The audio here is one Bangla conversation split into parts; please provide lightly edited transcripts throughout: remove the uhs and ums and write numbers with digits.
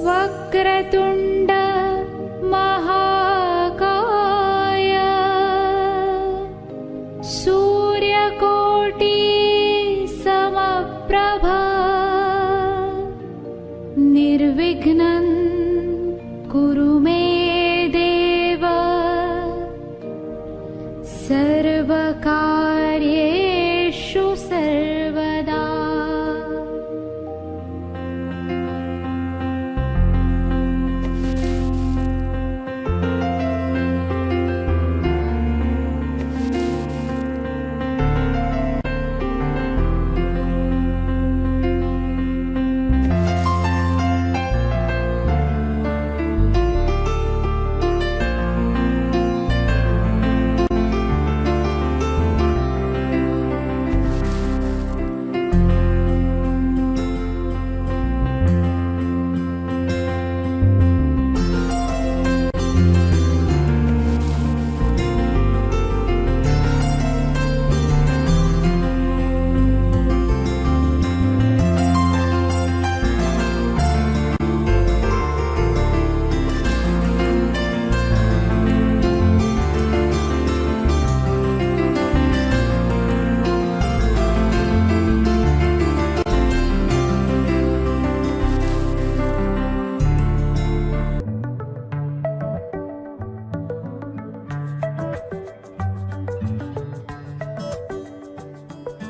वक्रतुण्ड महाकाय सूर्यकोटि समप्रभा निर्विघ्नं कुरु मे देव सर्वकार्येषु सर्वदा।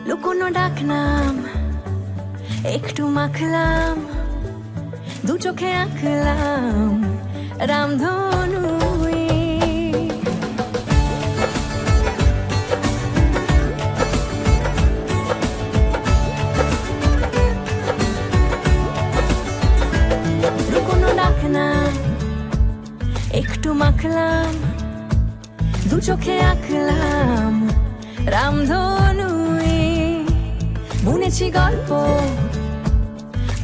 লুকোনো ডাকনাম একটু মাখলাম, দু চোখে আঁকলাম রামধনু। লুকোনো ডাকনাম একটু মাখলাম, দু চোখে আঁকলাম রামধনু। বুনেছি গল্প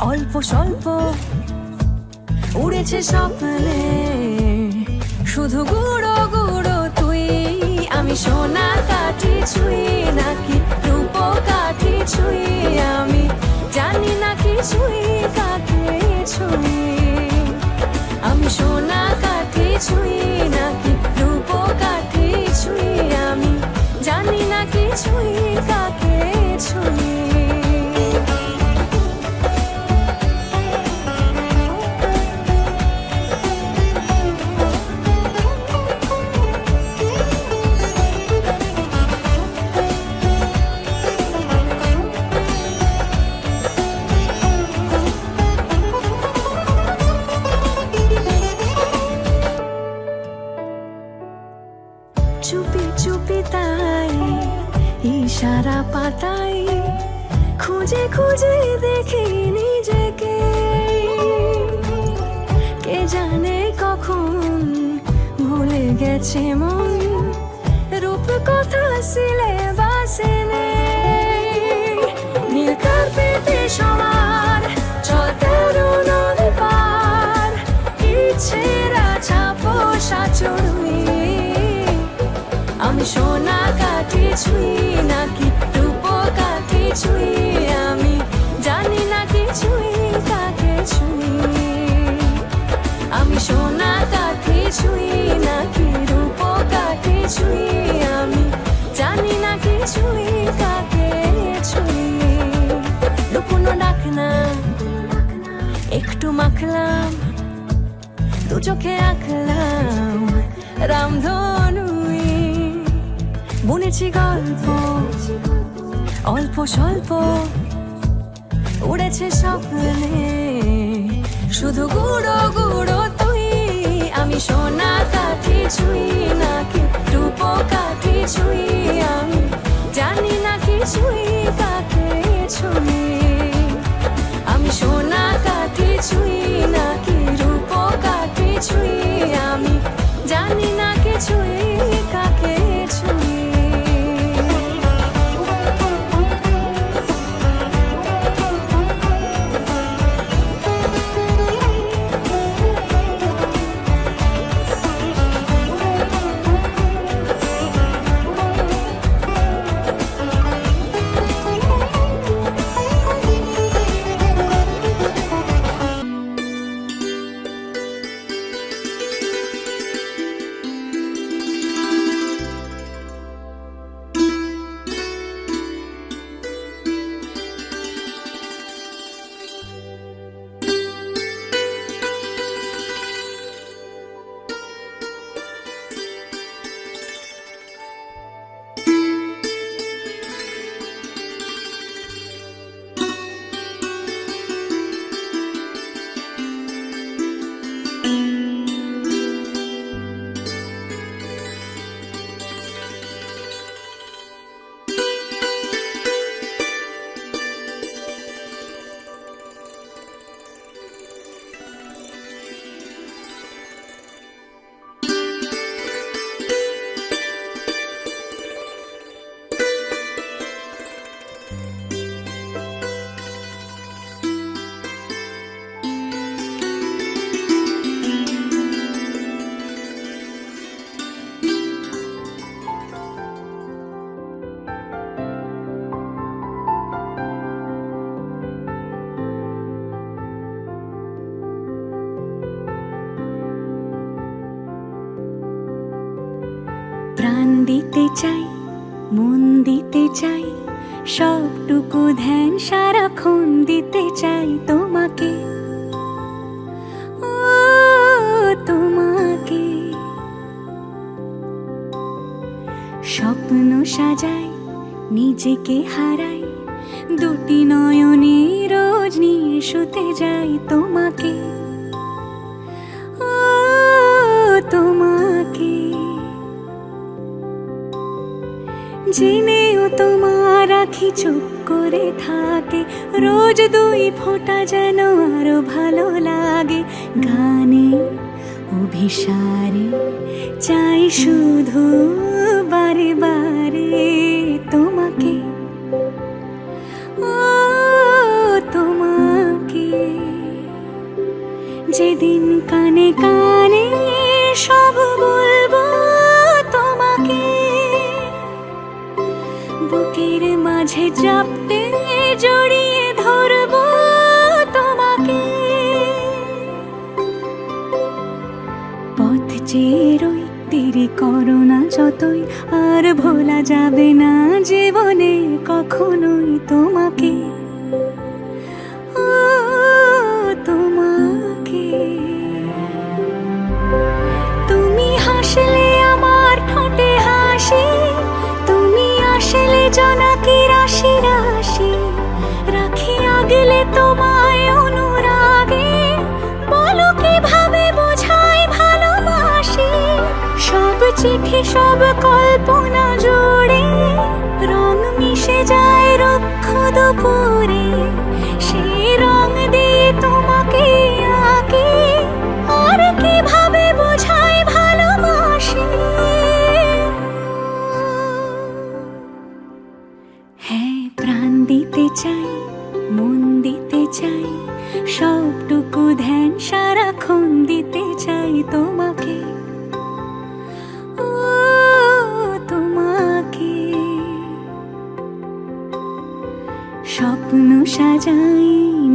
অল্প স্বল্প, উড়েছে স্বপ্নে শুধু গুঁড়ো গুঁড়ো তুই। আমি সোনা কাঠি ছুঁই নাকি রূপ কাঠি ছুঁই, আমি জানি না কিছুই কাকে ছুঁই। আমি সোনা কাঠি ছুঁই নাকি রূপ কাঠি ছুঁই, আমি জানি না কিছুই কাকে ছুঁই। চুপি চুপি তাই ইশারা পাতাই, খুঁজে খুঁজে দেখি নিজেকে। কে জানে কখন ভুলে গেছে মন, রূপ কথা সিলেবাসে নেই। নীল কার্পেটে সবার চলতে নদী পার, ইচ্ছেরা ছাপো সাচড়ুই। আমি সোনা কাঠি ছুঁই নাকি রূপ কাঠি ছুঁই, আমি জানি না কিছুই কাকে ছুঁই। আমি সোনা কাঠি ছুঁই নাকি রূপ কাঠি ছুঁই, আমি জানি না কিছুই কাকে ছুঁই। লুকোনো ডাকনাম একটু মাখলাম, দু চোখে আঁকলাম রামধনু। বুনেছি গল্প অল্প স্বল্প, উড়েছে স্বপ্নে শুধু গুঁড়ো গুঁড়ো তুই। আমি সোনা কাঠি ছুঁই নাকি রূপ কাঠি ছুঁই, আমি জানি না কিছুই কাকে ছুঁই। আমি সোনা কাঠি ছুঁই নাকি রূপ কাঠি ছুঁই, আমি জানি না কিছুই কাকে ছুঁই। প্রাণ দিতে চাই, মন দিতে চাই, সবটুকু ধ্যান সারাক্ষণ দিতে চাই তোমাকে, ও তোমাকে। স্বপ্ন সাজাই, নিজেকে হারাই, দুটি নয়নে রোজ নিয়ে শুতে যাই তোমাকে, ও তোমাকে। জেনেও তোমার আখি চুপ করে থাকে, রোজ দুই ফোঁটা যেন আরো ভালো লাগে। গানে অভিসারে চাই শুধু বারে বারে তোমাকে, ও তোমাকে। যেদিন কানে কানে সব বলবো তোমাকে, বুকের মাঝে চাপতে জড়িয়ে ধরবো তোমাকে। পথ চেয়ে রই, দেরি করো না যতই, আর ভোলা যাবে না জীবনে কখনোই তোমাকে, ও তোমাকে। তুমি হাসলে আমার ঠোঁটে হাসি, তুমি আসলে জোনাকি রাশি রাশি, রাখি আগলে তোমায় অনুরাগে, বলো কিভাবে বোঝাই ভালোবাসি। সব চিঠি সব কল্পনা জুড়ে রং মিশে যায় রুক্ষ দুপুরে, সেই রং দিয়ে তোমাকে আঁকি, আর কিভাবে বোঝাই ভালোবাসি। হ্যাঁ, প্রাণ দিতে চাই, মন দিতে চাই, সবটুকু ধ্যান সারাক্ষণ দিতে চাই তোমাকে, ও তোমাকে। স্বপ্ন সাজাই,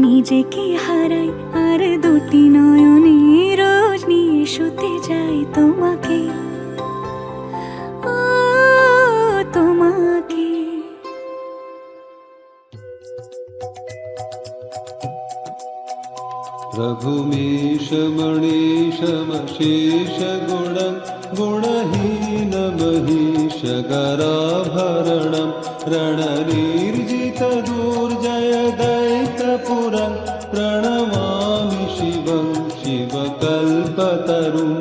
নিজেকে হারাই, আর দুটি নয়নে রোজ নিয়ে শুতে যাই তোমাকে, ও তোমাকে। रघुमीशमणीशमशेष गुणं गुणहीनमहीशगराभरणं रणनिर्जितदुर्जय दैत्यपुरं प्रणमामि शिवं शिवकल्पतरुं।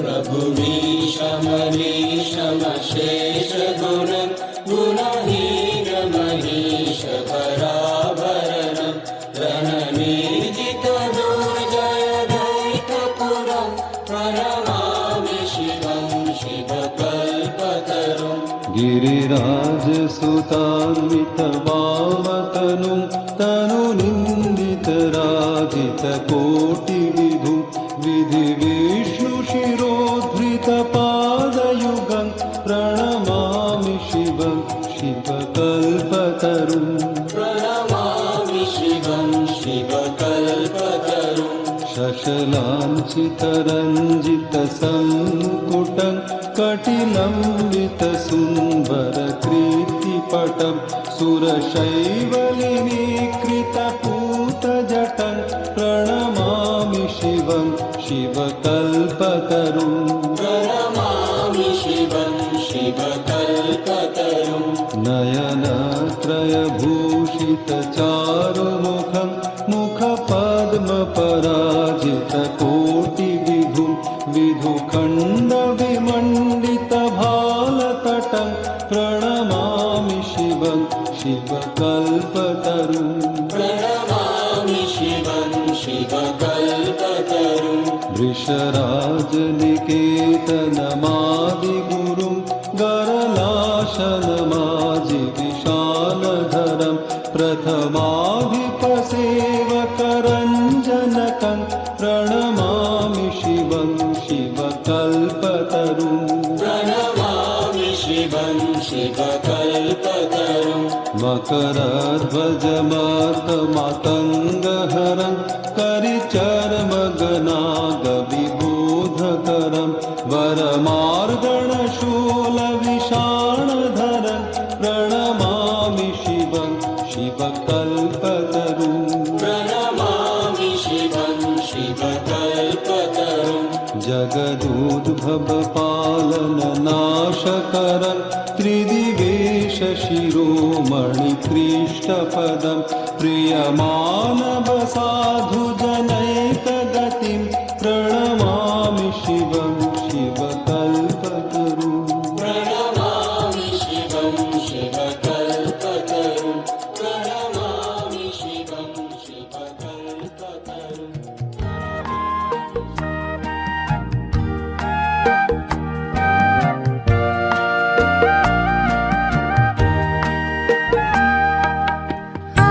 रघुमीशमनीशमशेष गुणं गुणहीनमहीशगराभरणं रणनिर्जितदुर्जय दैत्यपुरं प्रणमामि शिवं शिवकल्पतरुं। गिरिराजसुतान्वितवामतनुं तनुनिन्दितराजितकोटिविधुं विधिविष्णुशिरोद्धृतपादयुगं प्रणमामि शिवं शिवकल्पतरुं। प्रणमामि शिवं शिवकल्पतरुं। शशलाञ्छितरञ्जितसङ्कुटं कटिलम्बितसुन्दरकीर्तिपटं सुरशैवलिनीकृतपूतजटं प्रणमामि शिवं शिवकल्पतरुं। प्रणमामि शिवं शिवकल्पतरुं। नयनत्रयभूषितचारुमुखं मुखपद्मपराजितकोटिविभुं विधुखण्डविमण्डितभालतटं प्रणमामि शिवं शिवकल्पतरुं। प्रणमामि शिवं शिवकल्पतरुं। वृषराजनिकेतनमादिगुरुं गरलाशनमाजिविशालधरं प्रथमाधिपसेवकरञ्जनकं प्रणमामि शिवं शिवकल्पतरुं प्रणमामि शिवं शिवकल्पतरुं मकरध्वजमर्तमातङ्गहरं करिचर्मगनागविबोधकरं वरमार्गणशूलविषाणधरं प्रणमामि शिवं शिवकल्पतरुं प्रणमामि शिवं शिवकल्पतरुं जगदुद्भवपालननाशकरं त्रिदिवेशशिरोमणिकृष्टपदं प्रियमानवसाधुजनैकगतिं प्रणमामि शिवं शिवकल्पतरुं प्रणमामि शिवं शिवकल्पतरुं प्रणमामि शिवं शिवकल्पतरुं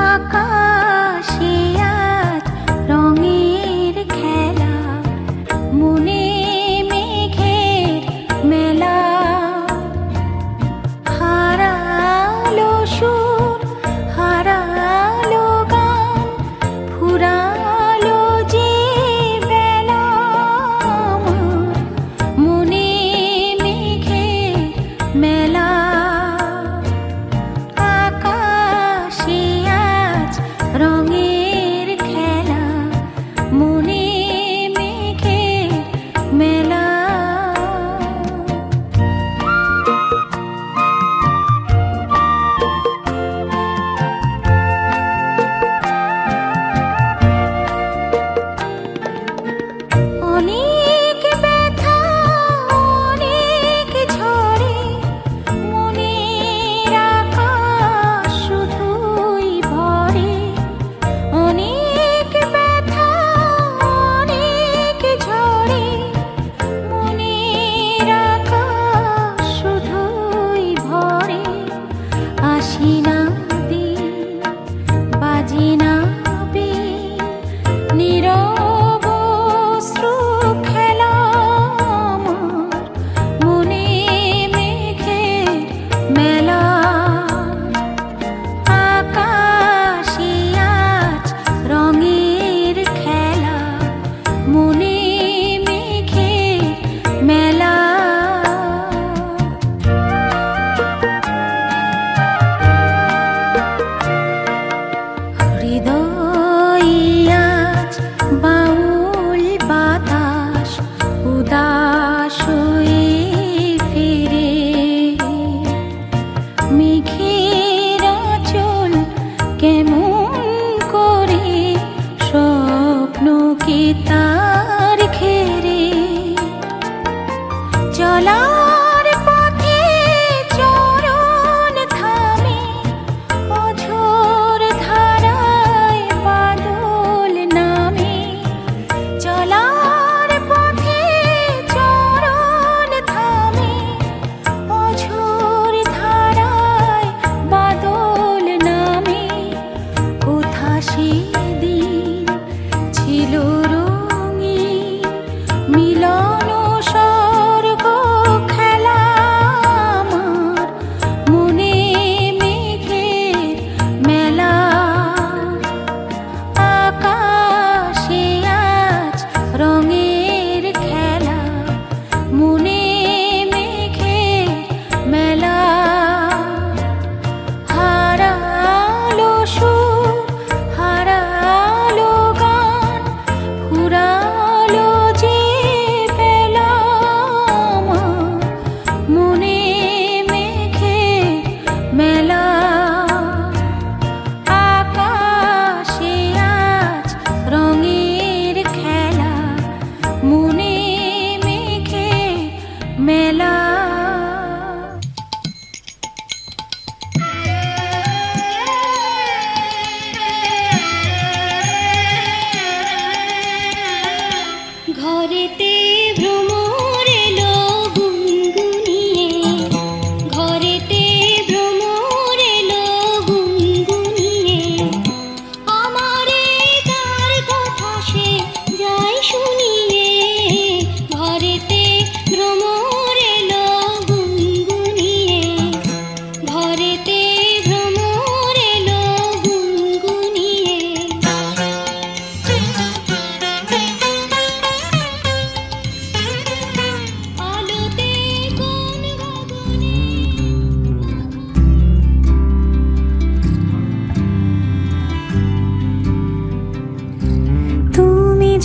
আকাশে আজ রং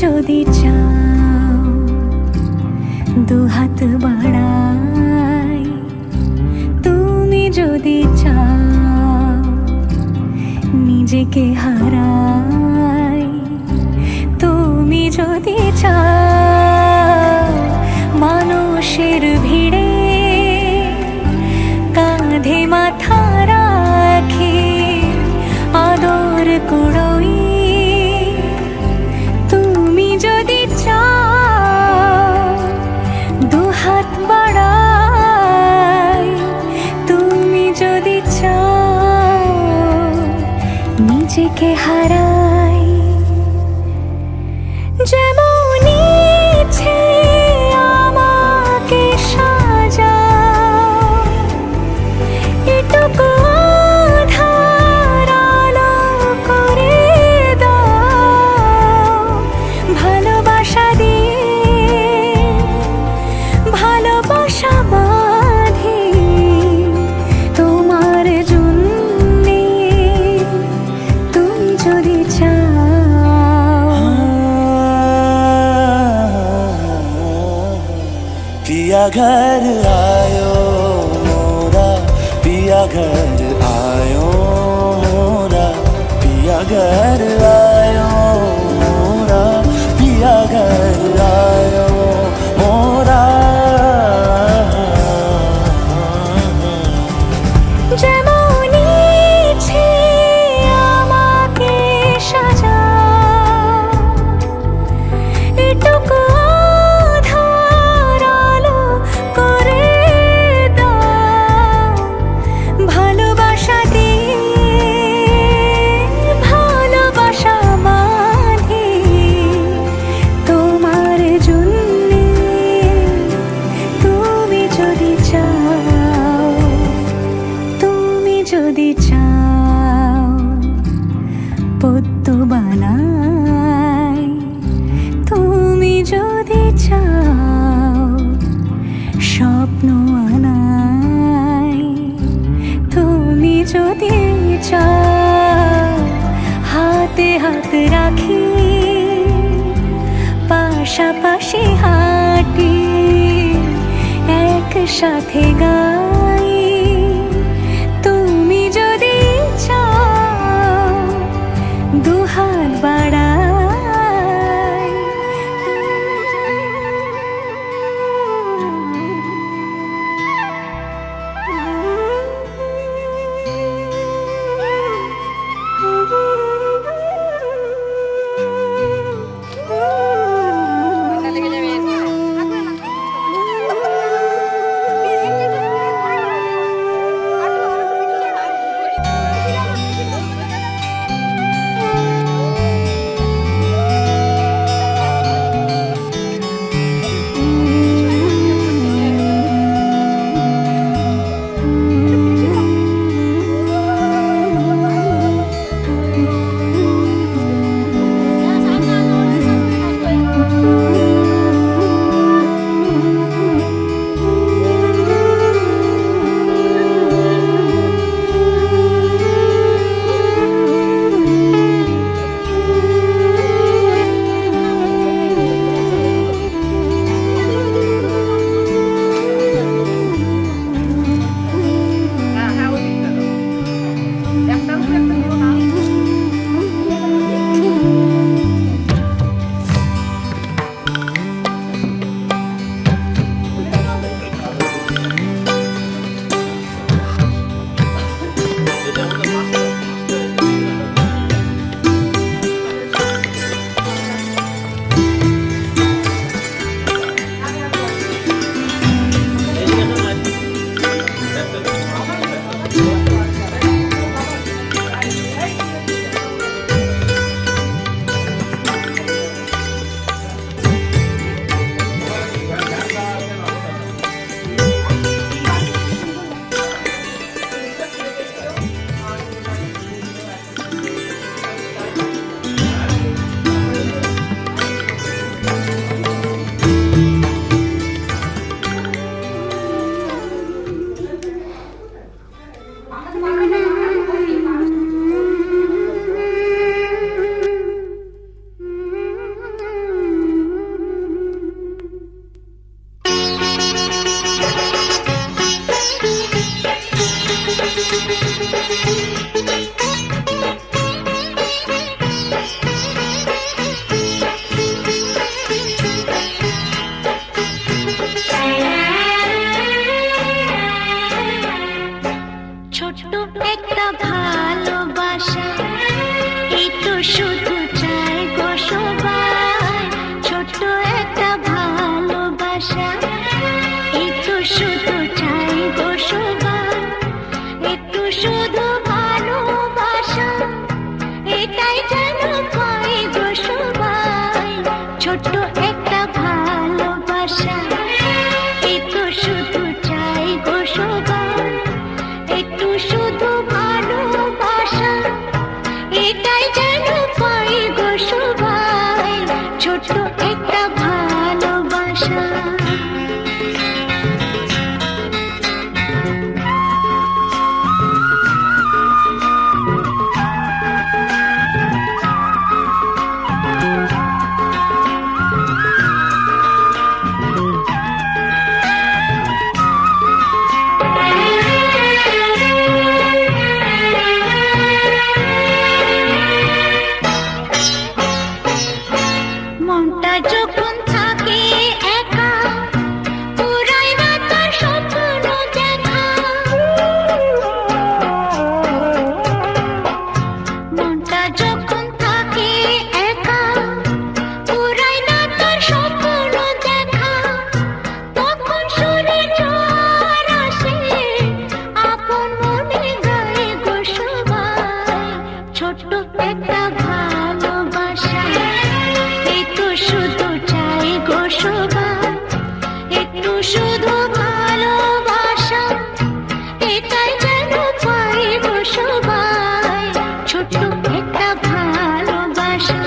যদি চাও দুহাত বাড়াই, তুমি যদি চাও নিজেকে হারাই, তুমি যদি চাও মানুষের ভিড়ে কাঁধে মাথা রাখি আদর কুড়োই, তুমি যদি চাও দুহাত বাড়াই, তুমি যদি চাও নিজেকে হারাই। যেমন ইচ্ছে আমাকে সাজাও, এটুকু আধার আলো করে দাও, ভালোবাসা দিয়ে ভালোবাসা বাঁধি তোমার জন্যে, তুমি যদি চাও। पिया घर आयो मोरा, पिया घर आयो मोरा, पिया घर आयो मोरा, पिया घर आयो मोरा। যেমন ইচ্ছে আমাকে সাজাও, এটুকু আধার আলো করে দাও, ভালোবাসা দিয়ে ভালোবাসা বাঁধি তোমার জন্যে, তুমি যদি চাও, তুমি যদি চাও পদ্ম বানাই, তুমি যদি চাও স্বপ্ন আনাই, তুমি যদি চাও হাতে হাত রাখি পাশাপাশি হাঁটি একসাথে গাই, তুমি যদি চাও দুহাত বাড়াই। শুধু চাই গো সবাই ছোট্ট একটা ভালোবাসা একটু শুধু চাই গো সবাই একটু শুধু ভালোবাসা এটাই যেন পাই গো সবাই ছোট্ট একটা ভালোবাসা একটু শুধু চাই গো সবাই একটু শুধু ভালোবাসা এটাই যেন পাই গো সবাই ছোট্ট একটা ভালোবাসা মনটা যখন থাকে একা পুরাই না তার স্বপ্ন দেখা মনটা যখন থাকে একা পুরাই না তার স্বপ্ন দেখা তখন সুরে ঝড় আসে আপন মনে গায়ে গো সবাই ছোট্ট একটা ভালোবাসা একটু শুধু চাই গো সবাই একটু শুধু ভালোবাসা এটাই যেন পাই গো সবাই ছোট্ট একটা ভালোবাসা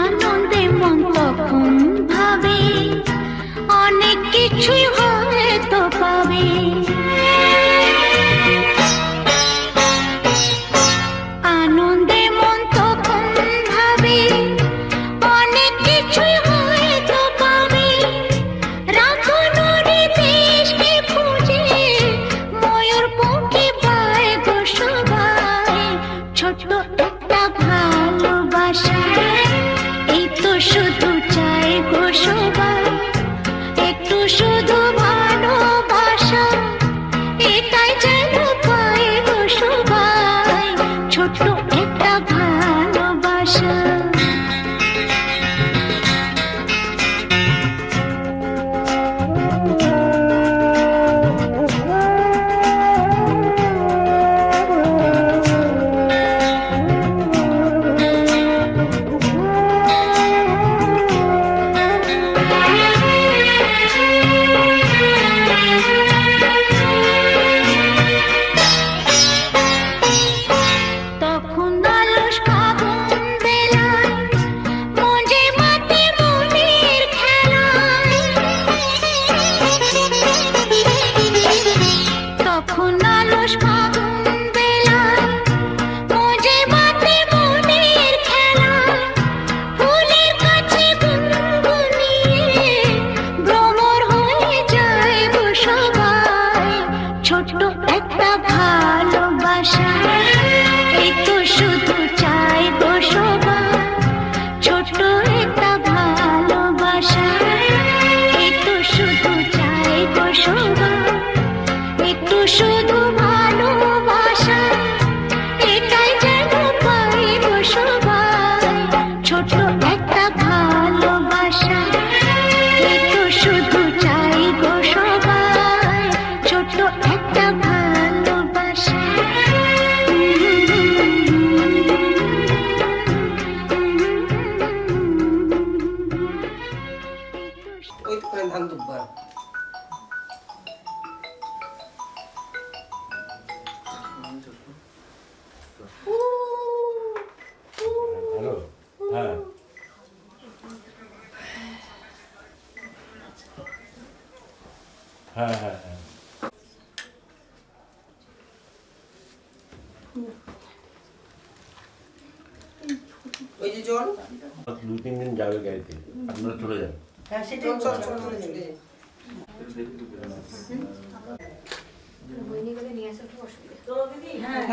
আনন্দে মন তখন ভাবে অনেক কিছুই হয়তো পাবে আনন্দে মন তখন ভাবে অনেক কিছুই হয়তো পাবে রাখো নুরি দেশকে খুঁজে ময়ূর পঙ্খী পায় গো সবাই ছোট্ট একটা ভালোবাসা এই তো শুধু চাই গো সবাই একটু শুধু ভালোবাসা এটাই যেন পাই গো সবাই ছোট্ট একটা ভালোবাসা তখন আলস ফাগুন বেলায় মঞ্জে মাতে মনের খেলায় তখন আলস ফাগুন বেলায় মঞ্জে মাতে মনের খেলায় ফুলের কাছে গুনগুনিয়ে ভ্রমর হয়ে যায় গো সবাই ছোট্ট একটা ভালোবাসা এই তো শুধু চাই গো সবাই ছোট্ট একটা ভালোবাসা এই তো শুধু চাই গো সবাই একটু শুধু ভালোবাসা এটাই যেন পাই গো সবাই ছোট্ট একটা ভালোবাসা এই তো শুধু চাই গো সবাই ছোট্ট একটা ভালোবাসা ওই তো ধান দুব্বার হ্যালো হ্যাঁ হ্যাঁ হ্যাঁ হ্যাঁ ওই যে জল 2-3 দিন যাবে গাড়িতে আপনারা চলে যান হ্যাঁ সেটা চল চল চলে যাবে চলো দিদি হ্যাঁ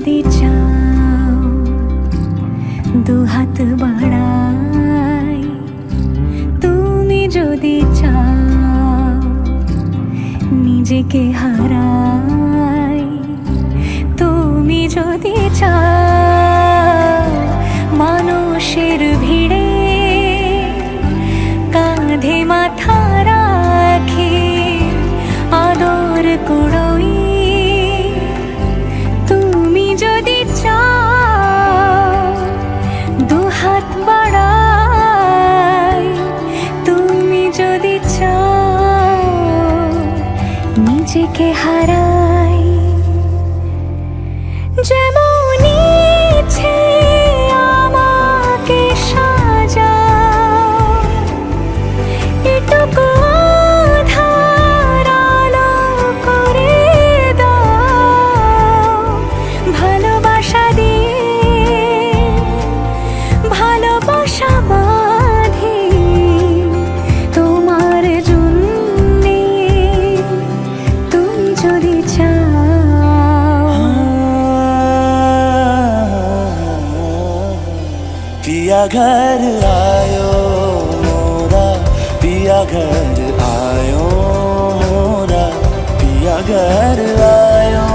যদি চাও দুহাত বাড়াই, তুমি যদি চাও নিজেকে হারাই, তুমি যদি চাও মানুষের ভিড়ে কাঁধে মাথা রাখি আদর কুড়োই, তুমি যদি চাও দুহাত বাড়াই, তুমি যদি চাও নিজেকে হারাই। যেমন ইচ্ছে আমাকে সাজাও, এটুকু আধার আলো করে দাও, ভালোবাসা দিয়ে ভালোবাসা বাঁধি তোমার জন্যে, তুমি যদি চাও। पिया घर आयो मोरा, पिया घर आयो मोरा, पिया घर आयो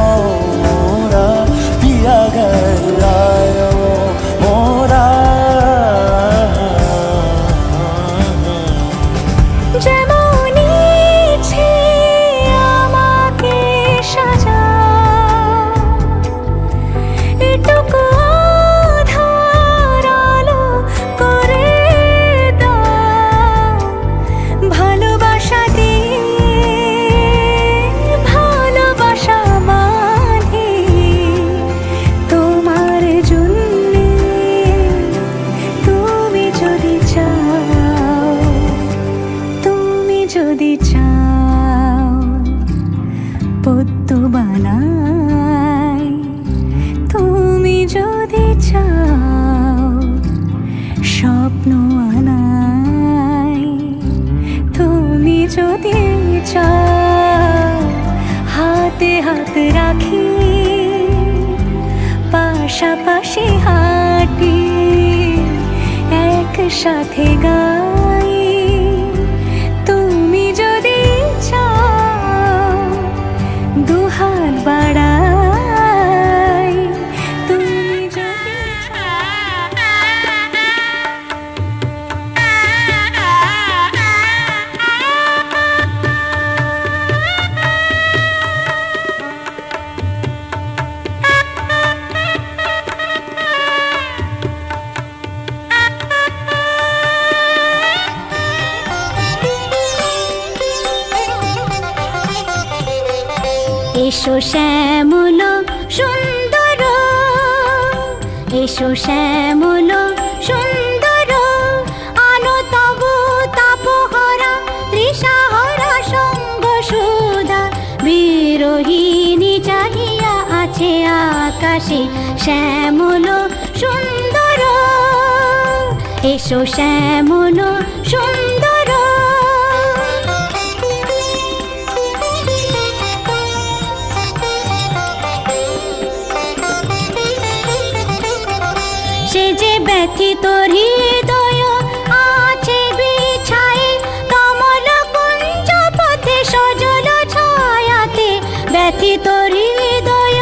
मोरा, पिया घर आयो मोरा। যেমন ইচ্ছে আমাকে সাজাও, এটুকু আধার আলো করে দাও, ভালোবাসা দিয়ে ভালোবাসা বাঁধি তোমার জন্যে, তুমি যদি চাও, তুমি যদি চাও পদ্ম বানাই, তুমি যদি চাও স্বপ্ন আনাই, তুমি যদি চাও হাতে হাত রাখি পাশাপাশি হাঁটি একসাথে গাই, তুমি যদি চাও দুহাত বাড়াই, তুমি যদি এসো শ্যামল সুন্দর, এসো শ্যামল সুন্দর, আনো তব তাপহরা তৃষাহরা সঙ্গ সুধা, বিরোহিণী চাহিয়া আছে আকাশে শ্যামল সুন্দর, এসো শ্যামল সুন্দর। সে যে ব্যথিত হৃদয় আছে বিছায়ে কমল কুঞ্জ পথে সজল ছায়াতে, ব্যথিত হৃদয়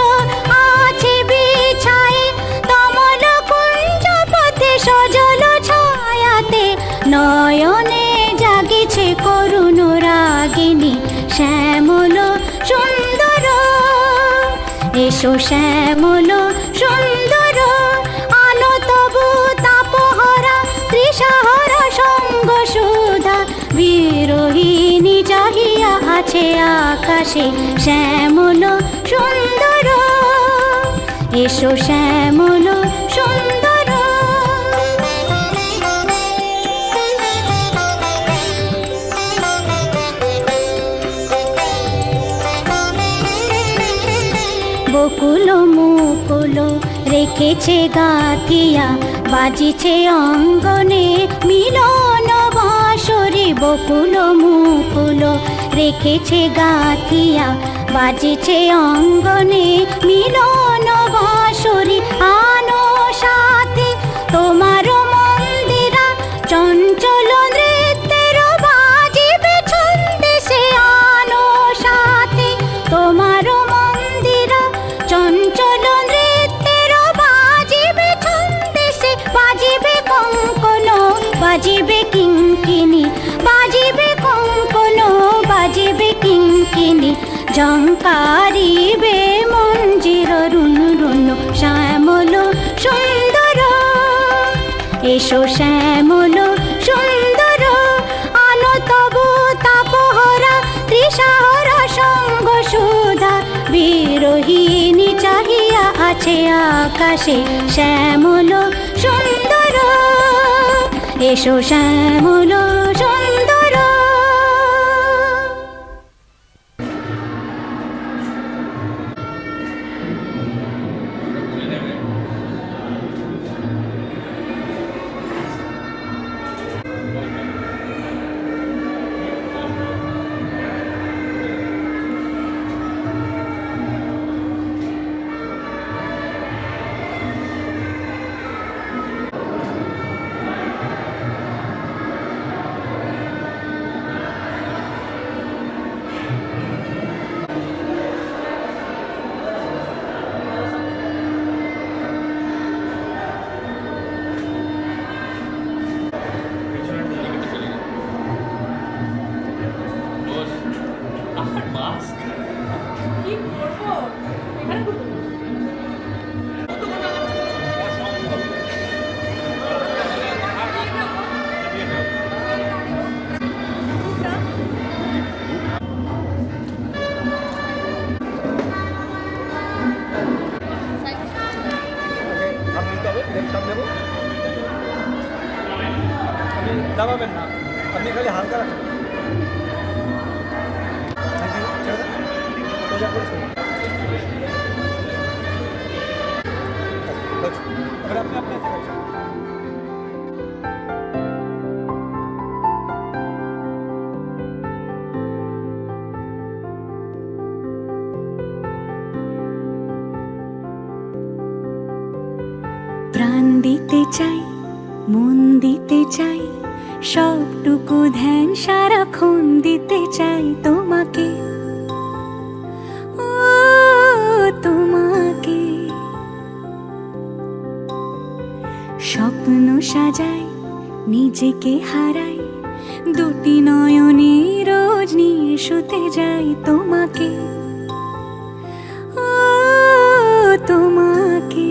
আছে বিছায়ে কমল কুঞ্জ পথে সজল ছায়াতে, নয়নে জাগিছে করুণ রাগিনী শ্যামল সুন্দর, এসো শ্যামল সুন্দর, আলো তবু তাপহরা তৃষাহরা সঙ্গ সুধা, বিরোহিণী চাহিয়া আছে আকাশে শ্যামল সুন্দর, এসো শ্যামল সুন্দর। বকুল মুকুল রেখেছে গাথিয়া, বাজিছে অঙ্গনে মিলন বাঁশরি, বকুল মুকুল রেখেছে গাথিয়া, বাজিছে অঙ্গনে মিলন বাঁশরি। কিঙ্কিনি বাজিবে কঙ্কন বাজিবে কিঙ্কিনি ঝঙ্কারিবে মঞ্জির রুন রুন শ্যামল সুন্দর এসো শ্যামল সুন্দর আনো তবু তাপহরা ত্রিশাহরা সঙ্গ সুধা বিরোহিণী চাহিয়া আছে আকাশে শ্যামল সুন্দর এসো শ্যামল সুন্দর দাবাবেন না, আপনি খালি হালকা রাখুন। সোজা করে শুনুন। এবার আপনি আপনার প্রাণ দিতে চাই মন দিতে চাই সবটুকু ধ্যান সারাক্ষণ দিতে চাই তোমাকে ও তোমাকে স্বপ্ন সাজাই নিজেকে হারাই দুটি নয়নে রোজ নিয়ে শুতে যাই তোমাকে ও তোমাকে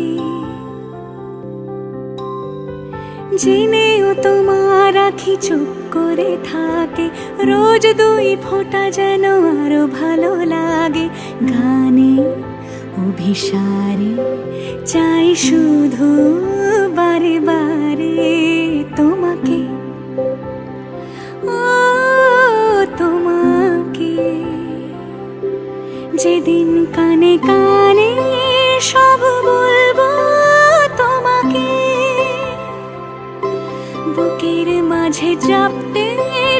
জেনেও তোমার আখি চুপ করে থাকে রোজ দুই ফোঁটা যেন আরো ভালো লাগে গানে অভিসারে চাই শুধু বারে বারে তোমাকে ও তোমাকে যেদিন কানে কানে সব বলবো তোমাকে বুকের মাঝে চাপতে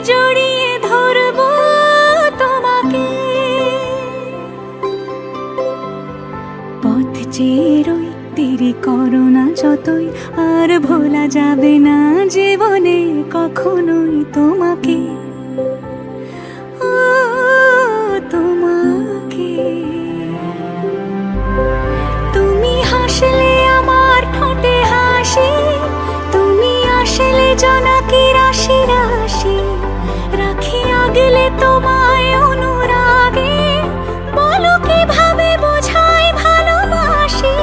জড়িয়ে ধরবো তোমাকে পথ চেয়ে রই দেরি করো না যতই আর ভোলা যাবে না জীবনে কখনোই তোমাকে ও তোমাকে তুমি হাসলে আমার ঠোঁটে হাসি তুমি আসলে জোনাকি রাশি রাশি রাখি আগলে তোমায় অনুরাগে বলো কিভাবে বোঝাই ভালোবাসি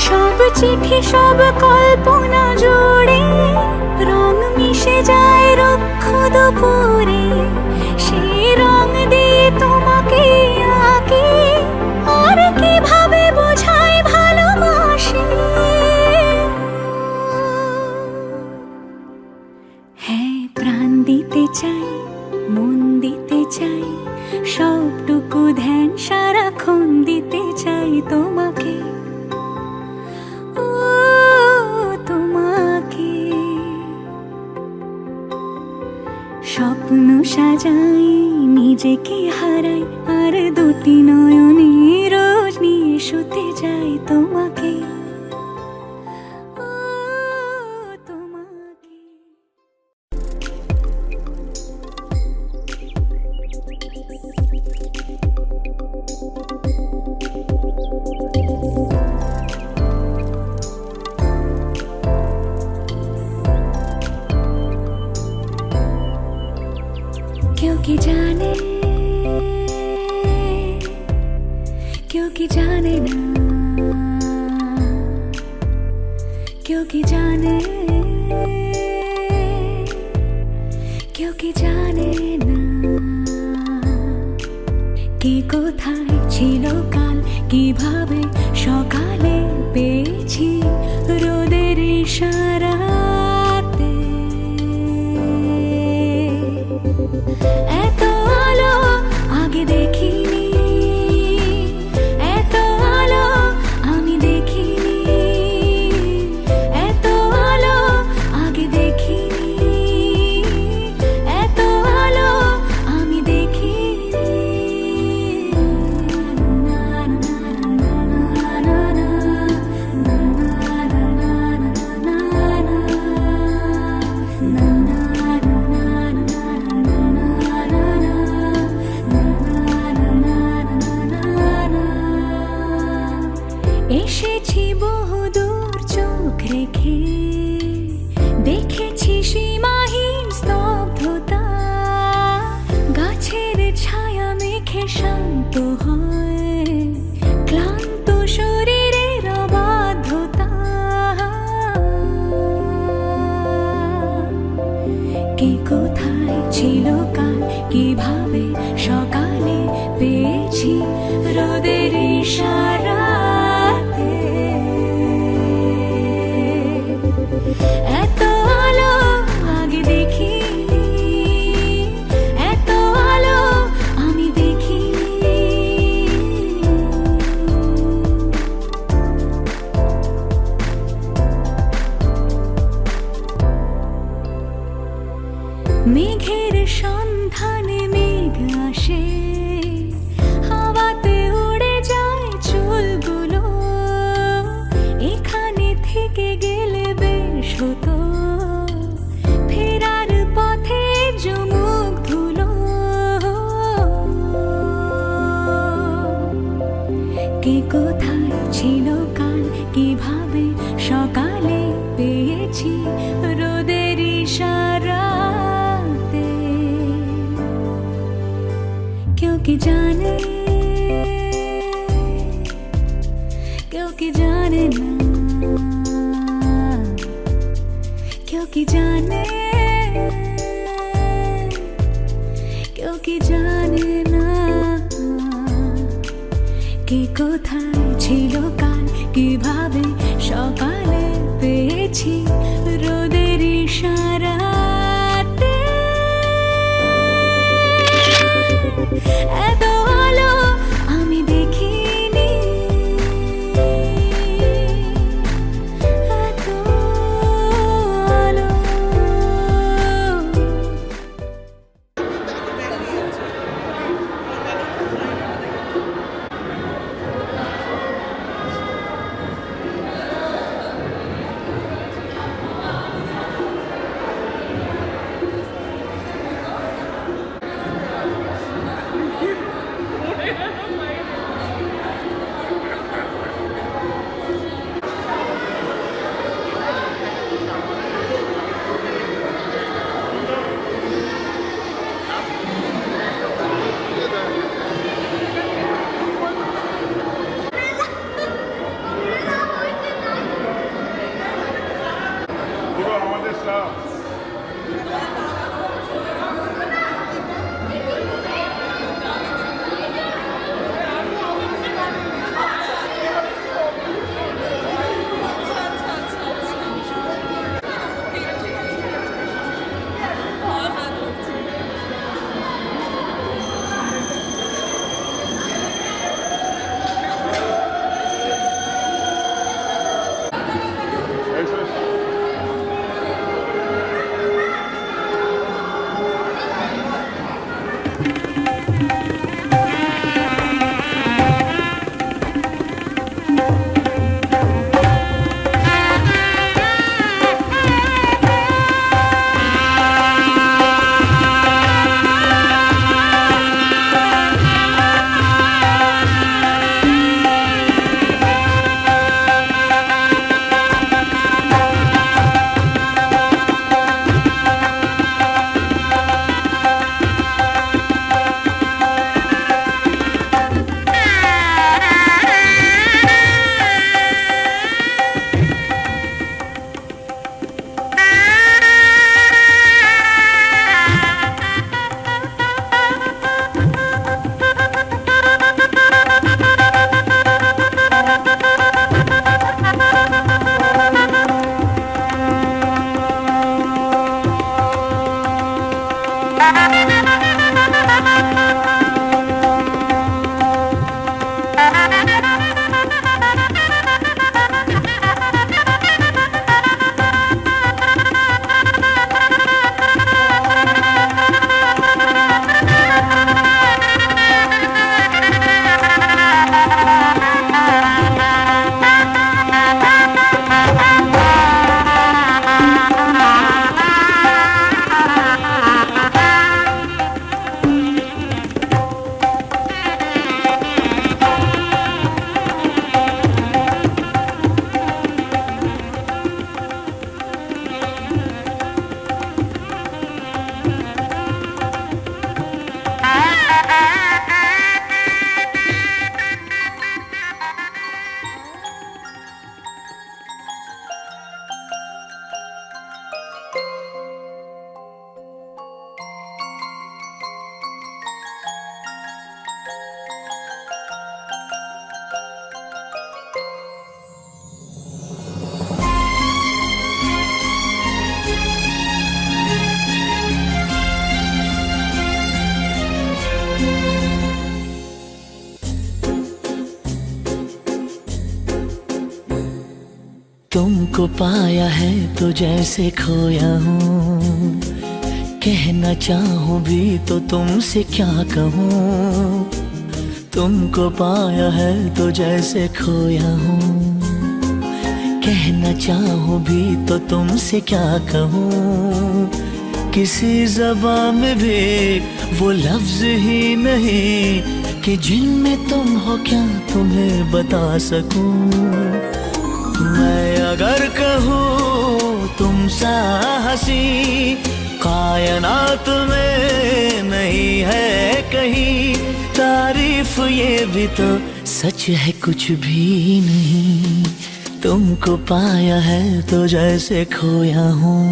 সব চিঠি সব কল্পনা জুড়ে রং মিশে যায় রুক্ষ দুপুরে সেই রং দিয়ে তোমাকে আঁকি আর কিভাবে বোঝাই ভালোবাসি হ্যাঁ প্রাণ দিতে চাই মন দিতে চাই সবটুকু ধ্যান সারাক্ষণ দিতে চাই তোমাকে ও তোমাকে স্বপ্ন সাজাই নিজেকে হারাই আর দুটি নয়নে রোজ নিয়ে শুতে যাই তোমাকে ও তোমাকে क्योंकि जाने क्योंकि जाने ना क्योंकि जाने क्योंकि জানে না কি কোথায় ছিল কাল কিভাবে সকালে পেয়েছি রোদের ইশারাতে এত আলো আগে দেখিনি এত আলো আমি দেখিনি এত আলো আগে দেখিনি এত আলো আমি দেখিনি না না না না না এসেছি বহুদূর চোখ রেখে দেখেছি সীমাহীন স্তব্ধতা গাছের ছায়া মেখে শান্ত হয় ক্লান্ত শরীরের অবাধ্যতা কে কোথায় ছিল কাল কিভাবে সকালে পেয়েছি রোদের ইশারাতে এত আলো আগে দেখিনি এত আলো আমি দেখিনি মেঘের সন্ধানে মেঘ আসে হাওয়াতে উড়ে যায় চুলগুলো এখানে থেকে গেলে বেশ হতো ফেরার পথে জমুক ধুলো কে কোথায় ছিল কাল কিভাবে সকালে পেয়েছি রোদের ইশারাতে क्योंकि जाने ना क्योंकि जाने না কে কোথায় ছিল কাল কিভাবে সকালে পেয়েছি রোদের ইশারাতে এত আলো আমি দেখিনি এত আলো तुमको पाया है तो जैसे खोया हूँ, कहना चाहूँ भी तो तुमसे क्या कहूँ। तुमको पाया है तो जैसे खोया हूँ, कहना चाहूँ भी तो तुमसे क्या कहूँ। किसी ज़बान में भी वो लफ्ज़ ही नहीं कि जिनमें तुम हो क्या तुम्हें बता सकूँ। मैं अगर कहूँ तुम सा हंसी कायनात में नहीं है कहीं, तारीफ ये भी तो सच है कुछ भी नहीं। तुमको पाया है तो जैसे खोया हूँ।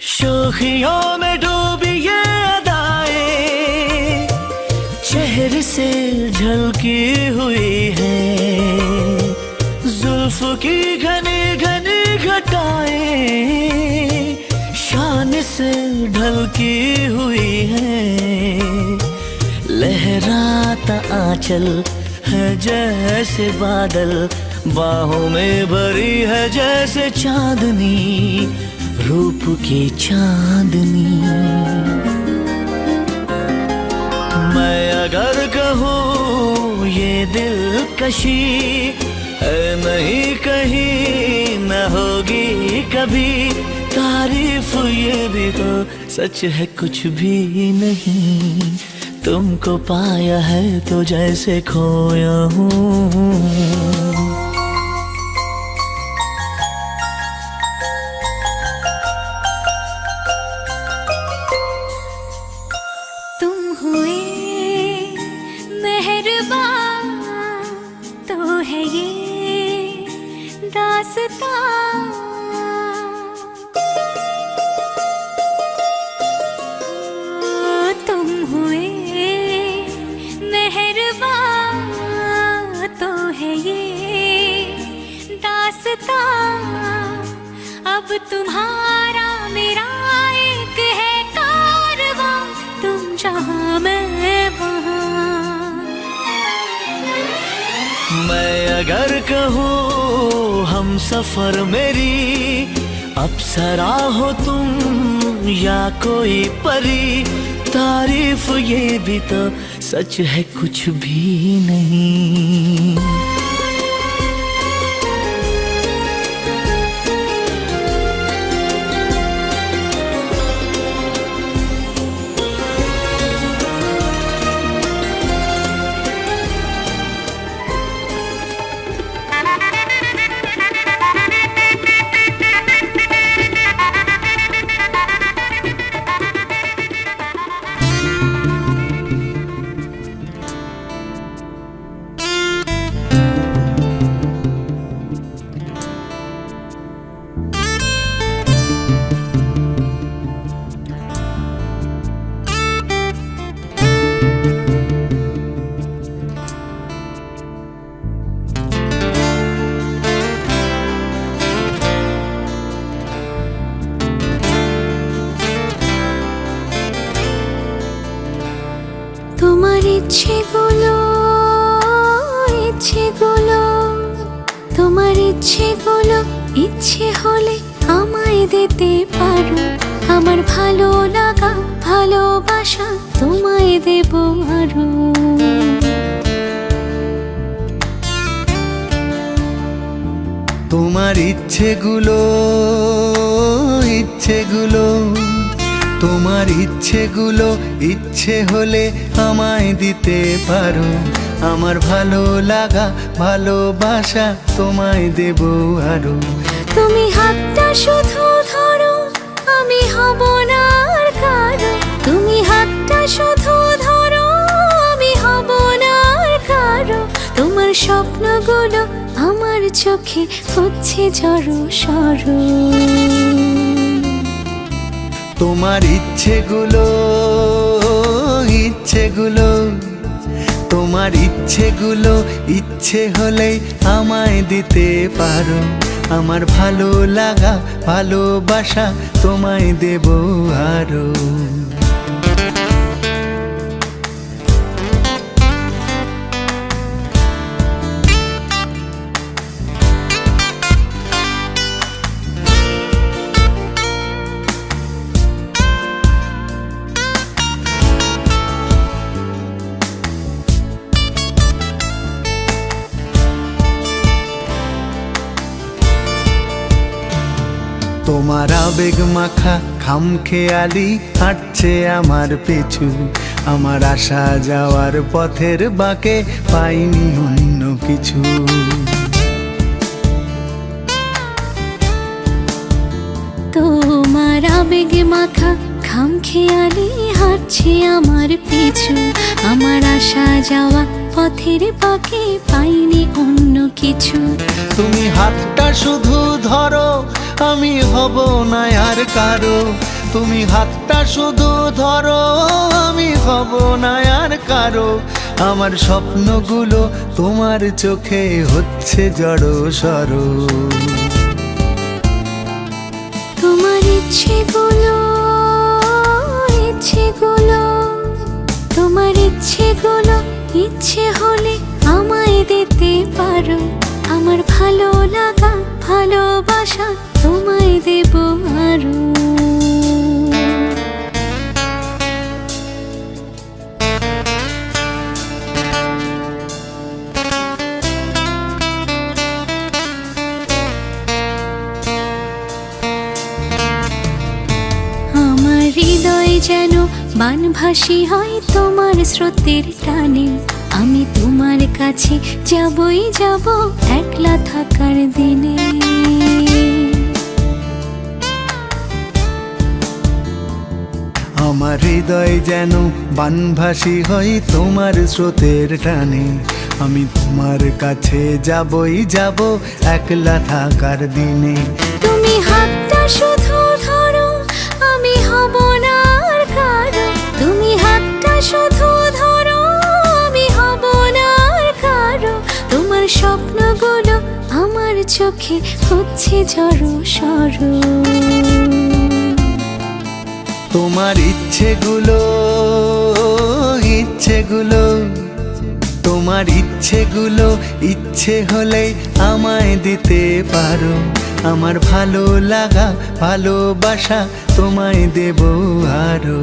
शोखियों में डूबी ये अदाएं चेहरे से झलकी हुई है, जुल्फ की घनी घनी घटाएं शान से ढलकी हुई है। लहराता आंचल है जैसे बादल, बाहों में भरी है जैसे चांदनी, रूप की चांदनी। मैं अगर कहूँ ये दिलकशी है नहीं कहीं न होगी कभी, तारीफ ये भी तो सच है कुछ भी नहीं। तुमको पाया है तो जैसे खोया हूँ। तुम हुए मेहरबान तो है ये दास्तां। अब तुम्हारा मेरा एक है कारवां, तुम जहाँ मैं वहाँ। मैं अगर कहूँ हम सफर मेरी अप्सरा हो तुम या कोई परी, तारीफ ये भी तो सच है कुछ भी नहीं। ইচ্ছেগুলো ইচ্ছে হলে আমায় দিতে পারো, আমার ভালো লাগা ভালোবাসা তোমায় দেব আরো। তোমার ইচ্ছেগুলো তোমার ইচ্ছেগুলো ইচ্ছে হলে আমায় দিতে পারো, আমার ভালো লাগা ভালোবাসা তোমায় দেব আরো। তুমি হাতটা শুধু ধরো, আমি হব না আর কারো। তুমি হাতটা শুধু ধরো, আমি হব না আর কারো। তোমার স্বপ্নগুলো আমার চোখে হচ্ছে জড়ো সরো। তোমার ইচ্ছেগুলো তোমার ইচ্ছেগুলো ইচ্ছে হলেই আমায় দিতে পারো, আমার ভালো লাগা ভালোবাসা তোমায় দেব আরো। তোমার আবেগ মাখা খামখেয়ালি হাঁটছে আমার পিছু, আমার আসা যাওয়ার পথের বাঁকে পাইনি অন্য কিছু। তোমার আবেগে মাখা খামখেয়ালি হাঁটছে আমার পিছু, আমার আসা যাওয়া পথের বাঁকে পাইনি অন্য কিছু। তুমি হাতটা শুধু ধরো, আমি হব না আর কারো। তুমি হাতটা শুধু ধরো, আমি হব না আর কারো। আমার স্বপ্নগুলো তোমার চোখে হচ্ছে জড়ো সরো। তোমার ইচ্ছেগুলো তোমার ইচ্ছেগুলো ইচ্ছে হলে আমায় দিতে পারো, আমার ভালো লাগা ভালোবাসা তোমায় দেব আরো। আমার হৃদয় যেন বানভাসী হয় তোমার স্রোতের টানে, আমি তোমার কাছে যাবই যাব একলা থাকার দিনে। আমার হৃদয় যেন বানভাসী হয় তোমার স্রোতের টানে, আমি তোমার কাছে যাবই যাব একলা থাকার দিনে। তুমি হাতটা শুধু ধরো, আমি হব না আর কারো। তুমি হাতটা শুধু ধরো, আমি হব না আর কারো। তোমার স্বপ্নগুলো আমার চোখে হচ্ছে জড়ো সরো। তোমার ইচ্ছেগুলো তোমার ইচ্ছেগুলো ইচ্ছে হলেই আমায় দিতে পারো, আমার ভালো লাগা ভালোবাসা তোমায় দেব আরো।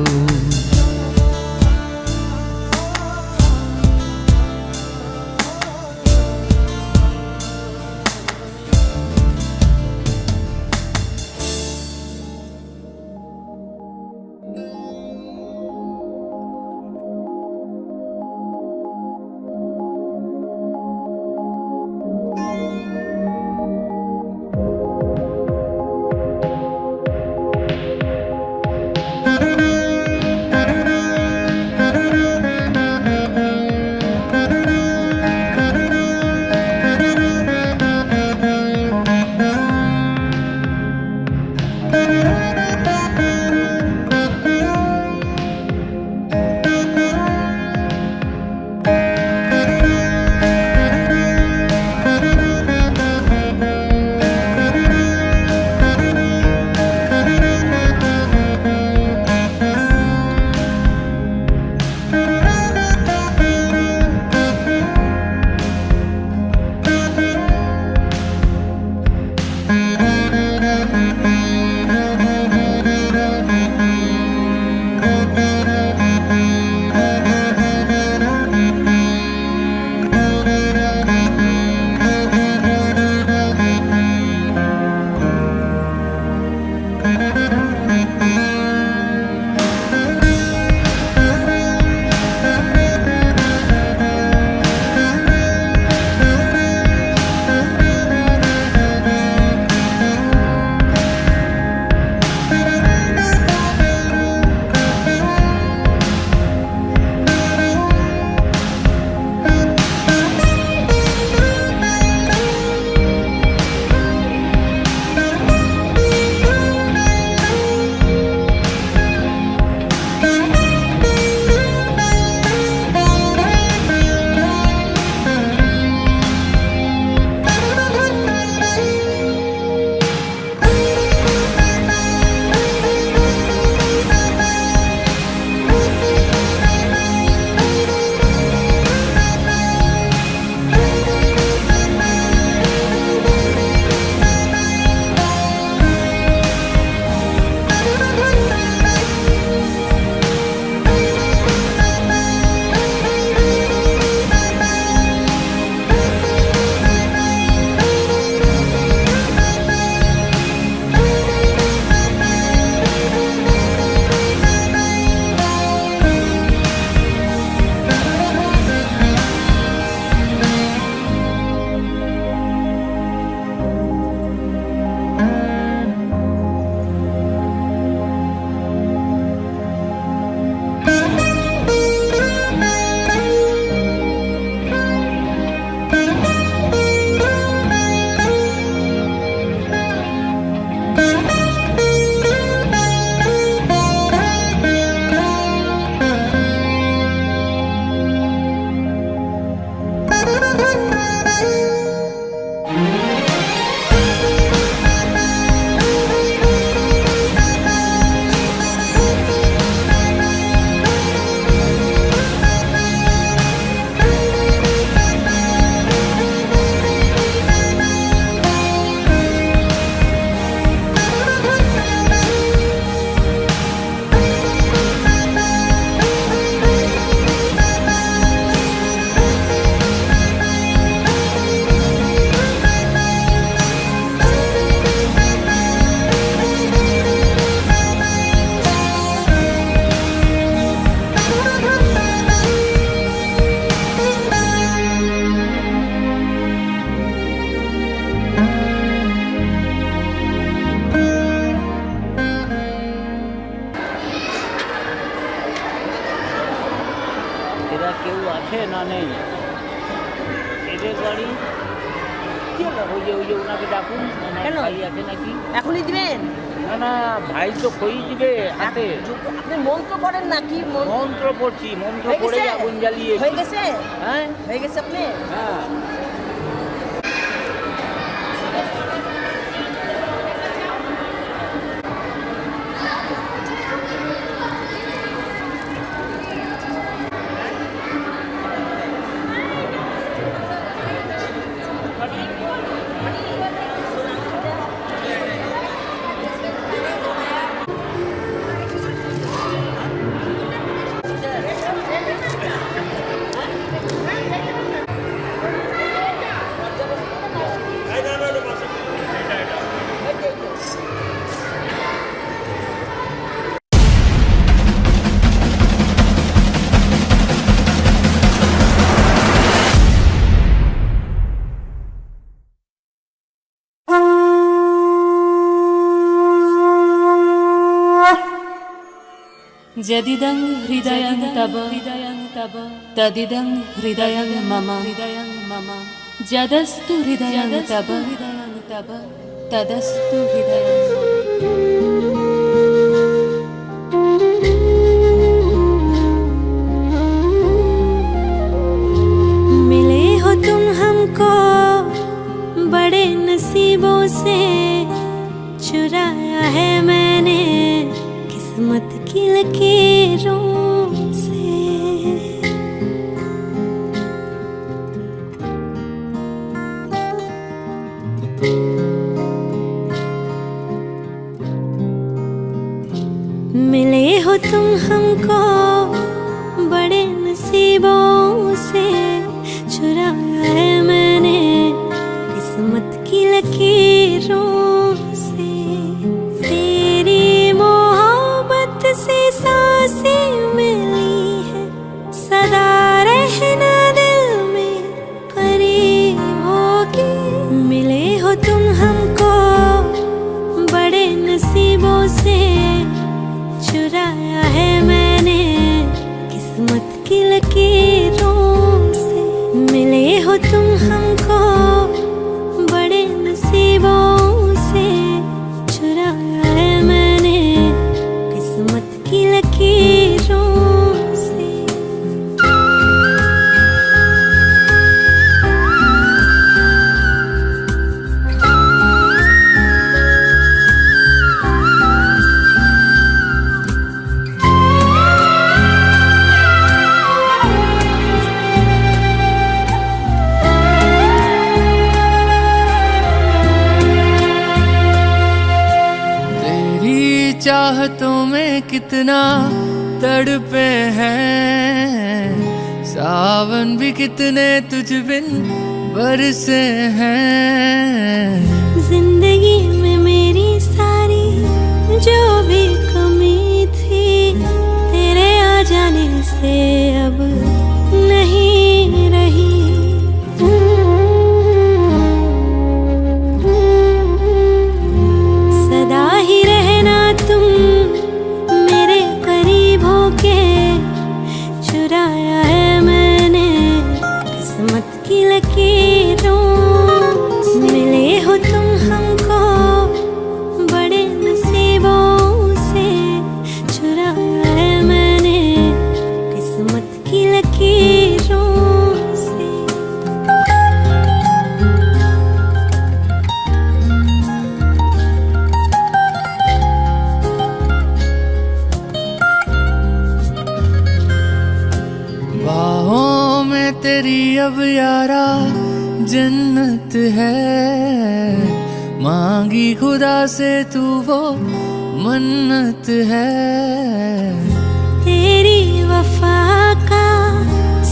কিসের গাড়ি? ওই যে ওনাকে ডাকুন, ওনার কেন? ভাই আছে নাকি? এখনই দিবেন? না না, ভাই তো খই দিবে হাতে। আপনি মন্ত্র পড়েন নাকি? মন্ত্র পড়ছি, মন্ত্র হয়ে পড়ে গেছে? আগুন জ্বালিয়ে। হয়ে গেছে? হ্যাঁ হয়ে গেছে আপনি? হ্যাঁ। यदिदं हृदयं तव तदिदं हृदयं मम यदस्तु हृदयं तव तदस्तु हृदयं मिले हो तुम हमको बड़े नसीबों से, चुराया है मैंने किस्मत की लकीरों से। मिले हो तुम हमको बड़े नसीबों से, चुराया है मैंने किस्मत की लकीरों से। तेरी मोहब्बत से सांसें मिली है, सदा रहना दिल में करीब होगी। मिले हो तुम हमको बड़े नसीबों से, चुराया है मैंने किस्मत की लकीरों से। मिले हो तुम हमको बड़े नसीबों से, चुराया है मैंने किस्मत की लकीरों से। तेरी चाहतों में कितना तड़पे हैं, सावन भी कितने तुझ बिन बरसे हैं। जिंदगी में मेरी सारी जो भी कमी थी, तेरे आ जाने से अब नहीं रही। सदा ही रहना तुम मेरे करीब होके, चुराया है मैंने किस्मत की लकीरों से। मिले हो तुम हमको बड़े नसीबों से, चुराया है मैंने किस्मत की लकीरों से। बाहों में तेरी अब यारा जन्नत है, मांगी खुदा से तू वो मन्नत है। तेरी वफा का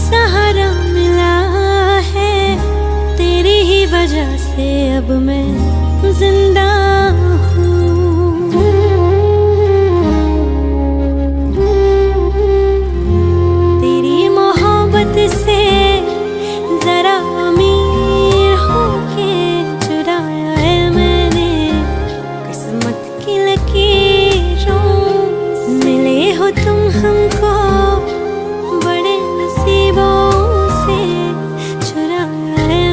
सहारा मिला है, तेरी ही वजह से अब मैं जिंदा हूँ। तेरी मोहब्बत से जरा अमीर होके, चुराया है मैंने किस्मत की लकीरों से। मिले हो तुम हमको बड़े नसीबों से, चुराया है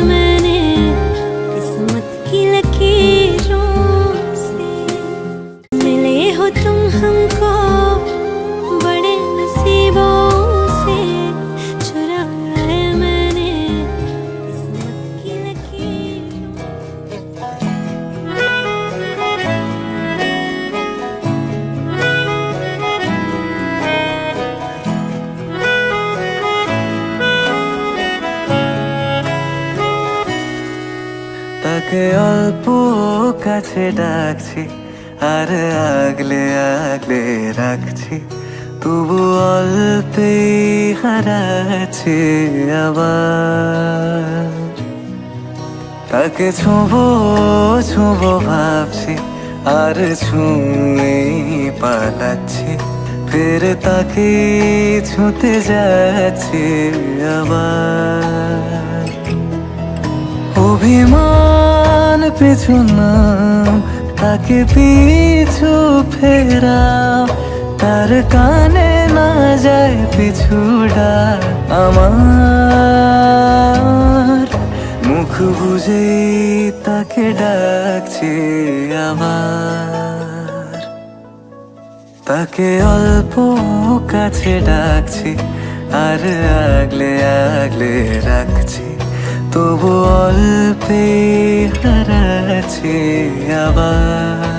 তাকে অল্প কাছে ডাকছি আর আগলে আগলে রাখছি, তবু অল্পে হারাচ্ছে আবার। তাকে ছোঁবো ছোঁবো ভাবছি আর ছুঁয়ে পালাচ্ছি, ফের তাকে ছুঁতে যাচ্ছে আবার। অভিমান পিছু নাম, তাকে পিছু ফেরাও, তার কানে না যায় পিছু ডাক আমার। মুখ বুঝে তাকে ডাকছে আবার। তাকে অল্প কাছে ডাকছি আর আগলে আগলে রাখছি, তবু অল্পে হারাচ্ছে আবার।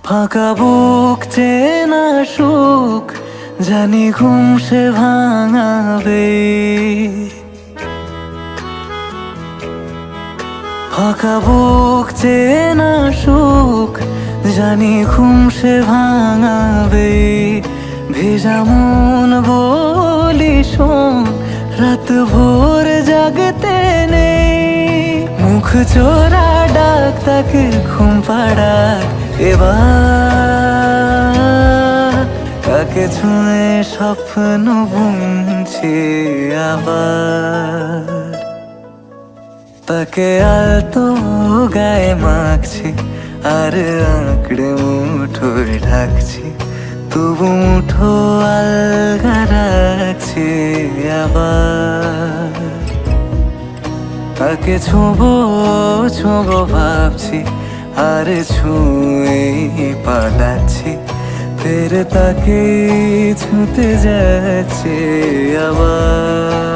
ফাঁকা বুক চেনা সুখ জানি ঘুম সে ভাঙাবে, ফাঁকা বুক চেনা সুখ জানি ঘুম সে ভাঙাবে। ভেজা মন বলি শোন, রাত ভোর জাগতে নেই, মুখ চোরা ডাক তাকে ঘুম পাড়াক এবার। তাকে ছুঁয়ে স্বপ্ন বুনছি আবার। তাকে আলতো গায়ে মাখছি আর আঁকড়ে মুঠোয় ঢাকছি, তবু মুঠো আলগা রাখছি আবার। তাকে ছোঁবো ছোঁবো ভাবছি আর ছুঁয়ে পালাচ্ছি, ফের তাকে ছুঁতে যাচ্ছে আবার।